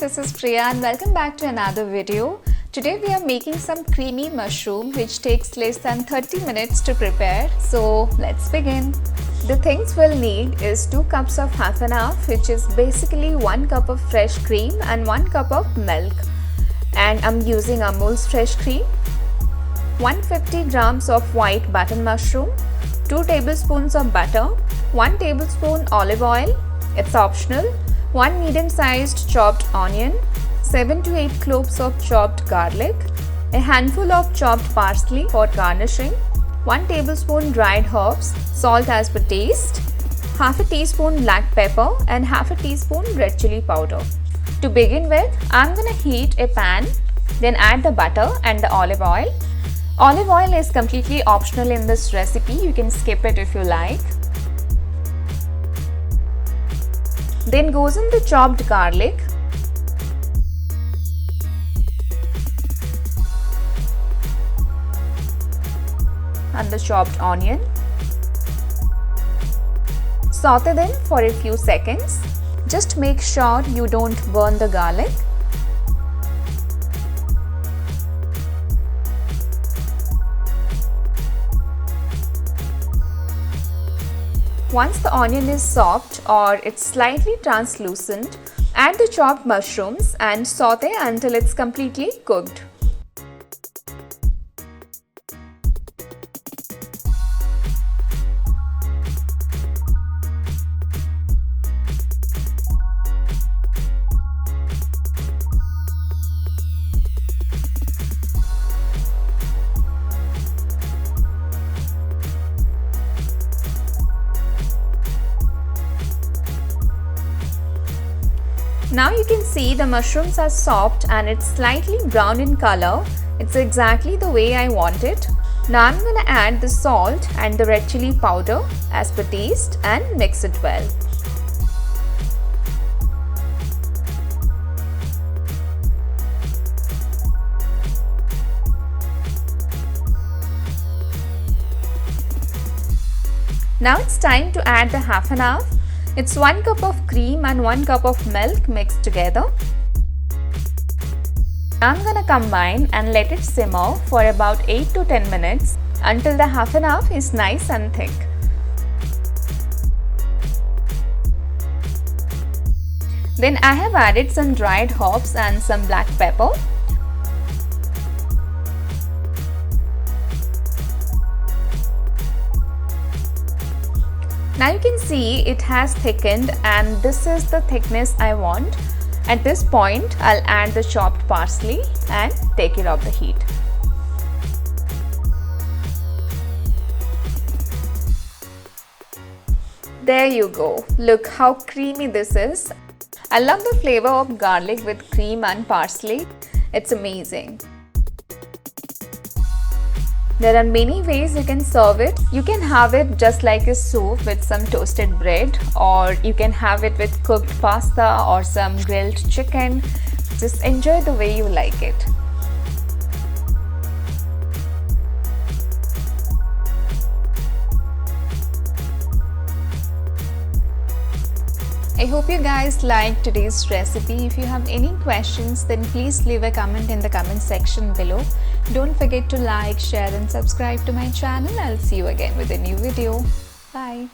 this is Priya and welcome back to another video. Today we are making some creamy mushroom which takes less than 30 minutes to prepare. So let's begin. The things we'll need is 2 cups of half and half, which is basically 1 cup of fresh cream and 1 cup of milk. And I'm using Amul's fresh cream. 150 grams of white button mushroom, 2 tablespoons of butter, 1 tablespoon olive oil, it's optional, 1 medium-sized chopped onion, 7 to 8 cloves of chopped garlic, a handful of chopped parsley for garnishing, 1 tablespoon dried herbs, salt as per taste, half a teaspoon black pepper and half a teaspoon red chilli powder. To begin with, I'm gonna heat a pan, then add the butter and the olive oil. Olive oil is completely optional in this recipe, you can skip it if you like. Then goes in the chopped garlic, and the chopped onion. Saute them for a few seconds. Just make sure you don't burn the garlic. Once the onion is soft or it's slightly translucent, add the chopped mushrooms and saute until it's completely cooked. Now you can see the mushrooms are soft and it's slightly brown in color. It's exactly the way I want it. Now I'm gonna add the salt and the red chili powder as per taste and mix it well. Now it's time to add the half and half. It's 1 cup of cream and 1 cup of milk mixed together. I'm gonna combine and let it simmer for about 8 to 10 minutes until the half and half is nice and thick. Then I have added some dried herbs and some black pepper. Now you can see it has thickened and this is the thickness I want. At this point, I'll add the chopped parsley and take it off the heat. There you go. Look how creamy this is. I love the flavor of garlic with cream and parsley. It's amazing. There are many ways you can serve it. You can have it just like a soup with some toasted bread, or you can have it with cooked pasta or some grilled chicken. Just enjoy the way you like it. I hope you guys liked today's recipe. If you have any questions, then please leave a comment in the comment section below. Don't forget to like, share and subscribe to my channel. I'll see you again with a new video. Bye.